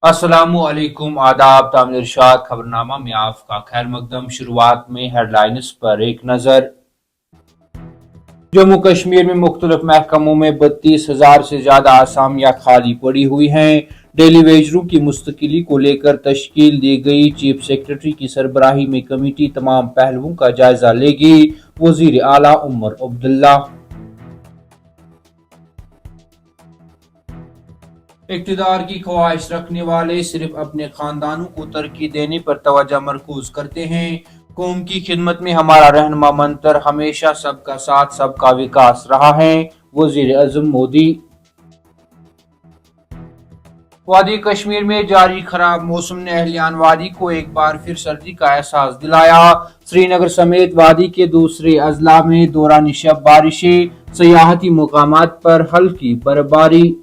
अस्सलामुअलैकुम आदाब तामीर इरशाद खबरनामा में आपका खैर मकदम। शुरुआत में हेडलाइंस पर एक नजर। जम्मू कश्मीर में मुख्तलिफ महकमों में 32,000 से ज्यादा आसामियां खाली पड़ी हुई हैं। डेली वेजरों की मुस्तकिली को लेकर तश्कील दी गई चीफ सेक्रेटरी की सरबराही में कमेटी तमाम पहलुओं का जायजा लेगी। वजीर आला उमर अब्दुल्ला। इक़्तिदार की ख्वाहिश रखने वाले सिर्फ अपने खानदानों को तरक्की देने पर तवज्जो मरकूज करते हैं। कौम की खिदमत में हमारा रहनुमा मंत्र हमेशा सबका साथ सबका विकास रहा है। वज़ीर आज़म मोदी। वादी कश्मीर में जारी खराब मौसम ने अहलियान वादी को एक बार फिर सर्दी का एहसास दिलाया। श्रीनगर समेत वादी के दूसरे अजला में दौरान शब बारिशें, सयाहती मुकामात पर हल्की बर्फबारी।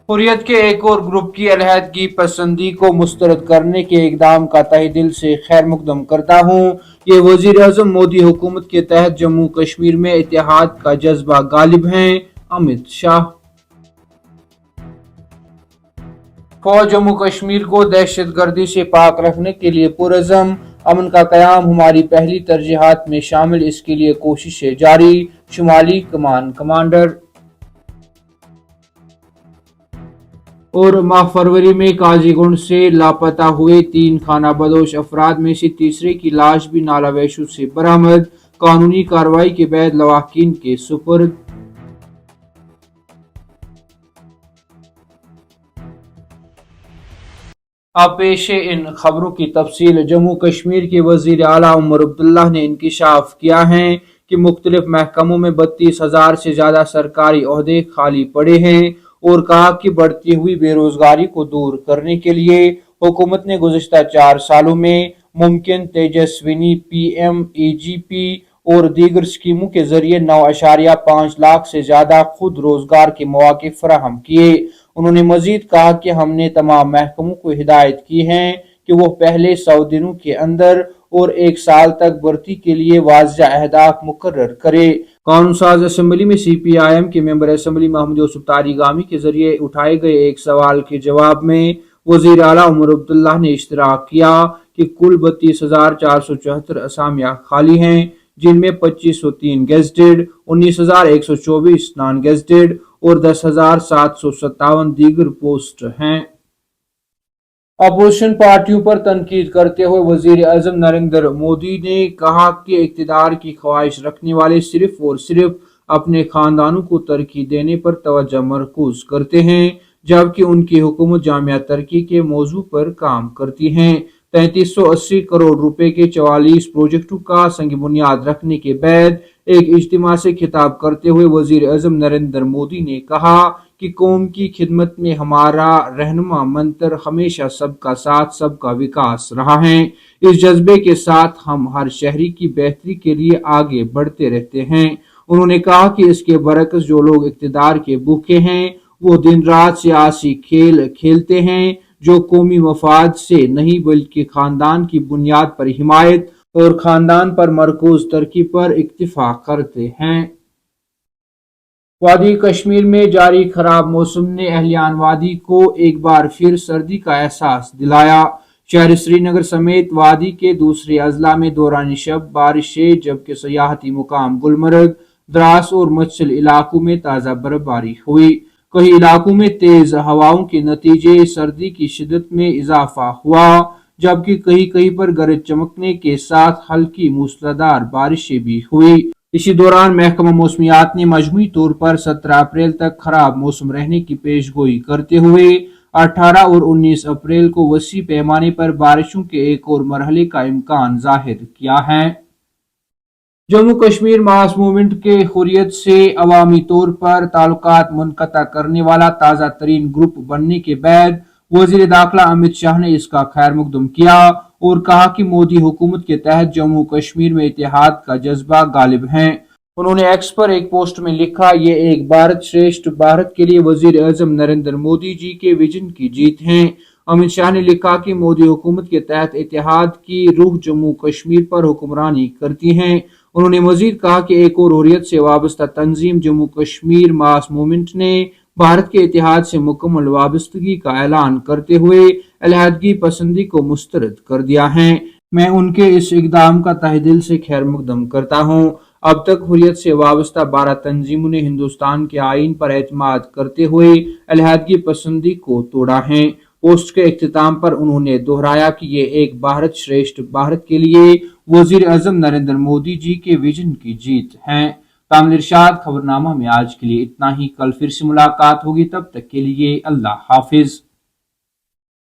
हुर्रियत के एक और ग्रुप की अलहदगी पसंदी को मुस्तरद करने के इकदाम का तहे दिल से खैर मकदम करता हूँ। ये वजीर आज़म मोदी हुकूमत के तहत जम्मू कश्मीर में इत्तेहाद का जज्बा गालिब है। अमित शाह। फौज जम्मू कश्मीर को दहशत गर्दी से पाक रखने के लिए पुरज़म। अमन का क़याम हमारी पहली तरजीहात में शामिल, इसके लिए कोशिशें जारी। शुमाली कमान कमांडर। और माह फरवरी में काजीगुंड से लापता हुए 3 खाना बदोश अफराद में से तीसरे की लाश भी नाला वैशु से बरामद। कानूनी कार्रवाई के बाद लवाकिन के सुपुर्द। अब पेश है इन खबरों की तफसील। जम्मू कश्मीर के वजीर आला उमर अब्दुल्ला ने इंकिशाफ किया है कि मुख्तलिफ महकमों में 32,000 से ज्यादा सरकारी ओहदे खाली पड़े हैं और कहा कि बढ़ती हुई बेरोजगारी को दूर करने के लिए हुकूमत ने गुज़िश्ता 4 सालों में मुमकिन तेजस्विनी PMEGP और दीगर स्कीमों के जरिए 9.5 लाख से ज्यादा खुद रोजगार के मौके फराहम किए। उन्होंने मजीद कहा कि हमने तमाम महकमों को हिदायत की है कि वो पहले 100 दिनों के अंदर और 1 साल तक भर्ती के लिए वाज़ेह अहदाफ मुकर्रर करे। कानून साज असम्बली में CPIM के मेंबर असम्बली महमूद यूसुफ तारिगामी के जरिए उठाए गए एक सवाल के जवाब में वजीर आला उमर अब्दुल्ला ने इश्तराक किया कि कुल 32,474 असामियां खाली हैं, जिनमें 2,503 गेजेटेड, 19,124 नॉन गेजेटेड और 10,757 दीगर पोस्ट हैं। अपोजिशन पार्टियों पर तनकीद करते हुए वजीर आज़म नरेंद्र मोदी ने कहा कि इक़्तिदार की ख्वाहिश रखने वाले सिर्फ और सिर्फ अपने खानदानों को तरक्की देने पर तवज्जो मरकूज करते हैं, जबकि उनकी हुकूमत जामिया तरक्की के मौजू पर काम करती है। 3380 करोड़ रुपए के 44 प्रोजेक्टों का संग बुनियाद रखने के बाद एक इज्तिमा से खिताब करते हुए वजीर आज़म नरेंद्र मोदी ने कहा कि कौम की खिदमत में हमारा रहनुमा मंत्र हमेशा सबका साथ सबका विकास रहा है। इस जज्बे के साथ हम हर शहरी की बेहतरी के लिए आगे बढ़ते रहते हैं। उन्होंने कहा कि इसके बरक्स जो लोग इक़्तिदार के भूखे हैं वो दिन रात सियासी खेल खेलते हैं, जो कौमी मफाद से नहीं बल्कि खानदान की बुनियाद पर हिमायत और खानदान पर मरकूज तरक्की पर इक्तिफा करते हैं। वादी कश्मीर में जारी खराब मौसम ने अहलियान वादी को एक बार फिर सर्दी का एहसास दिलाया। शहर श्रीनगर समेत वादी के दूसरे अजला में दौरान शब बारिशें, जबकि सयाहती मुकाम गुलमर्ग, द्रास और मच्छल इलाकों में ताज़ा बर्फबारी हुई। कई इलाकों में तेज हवाओं के नतीजे सर्दी की शिद्दत में इजाफा हुआ, जबकि कहीं कहीं पर गरज चमकने के साथ हल्की मूसलाधार बारिशें भी हुई। इसी दौरान महकमा मौसमियात ने मजमूई तौर पर 17 अप्रैल तक खराब मौसम रहने की पेशगोई करते हुए 18 और 19 अप्रैल को वसी पैमाने पर बारिशों के एक और मरहले का इम्कान जाहिर किया है। जम्मू कश्मीर मास मूवमेंट के हुर्रियत से अवामी तौर पर ताल्लुकात मुनक़ता करने वाला ताज़ा तरीन ग्रुप बनने के बाद वज़ीर दाखिला अमित शाह ने इसका खैर मकदम किया और कहा कि मोदी हुकूमत के तहत जम्मू कश्मीर में इत्तेहाद का जज्बा गालिब है। उन्होंने एक्स पर एक पोस्ट में लिखा, ये एक भारत श्रेष्ठ भारत के लिए वजीर आज़म नरेंद्र मोदी जी के विजन की जीत है। अमित शाह ने लिखा कि मोदी हुकूमत के तहत इत्तेहाद की रूह जम्मू कश्मीर पर हुक्मरानी करती है। उन्होंने मजीद कहा कि एक और हुर्रियत से वाबस्ता तंजीम जम्मू कश्मीर मास मूवमेंट ने भारत के इतिहाद से मुकम्मल वाबस्तगी का ऐलान करते हुए अलहदगी पसंदी को मुस्तरद कर दिया है। मैं उनके इस इकदाम का तहे दिल से खैर मकदम करता हूँ। अब तक हुर्रियत से वाबस्ता 12 तंजीमों ने हिंदुस्तान के आइन पर एतमाद करते हुए अलहदगी पसंदी को तोड़ा है। पोस्ट के इख्तिताम पर उन्होंने दोहराया कि ये एक भारत श्रेष्ठ भारत के लिए वजीर आजम नरेंद्र मोदी जी के विजन की जीत है। तामिल इरशाद खबरनामा में आज के लिए इतना ही। कल फिर से मुलाकात होगी, तब तक के लिए अल्लाह हाफिज।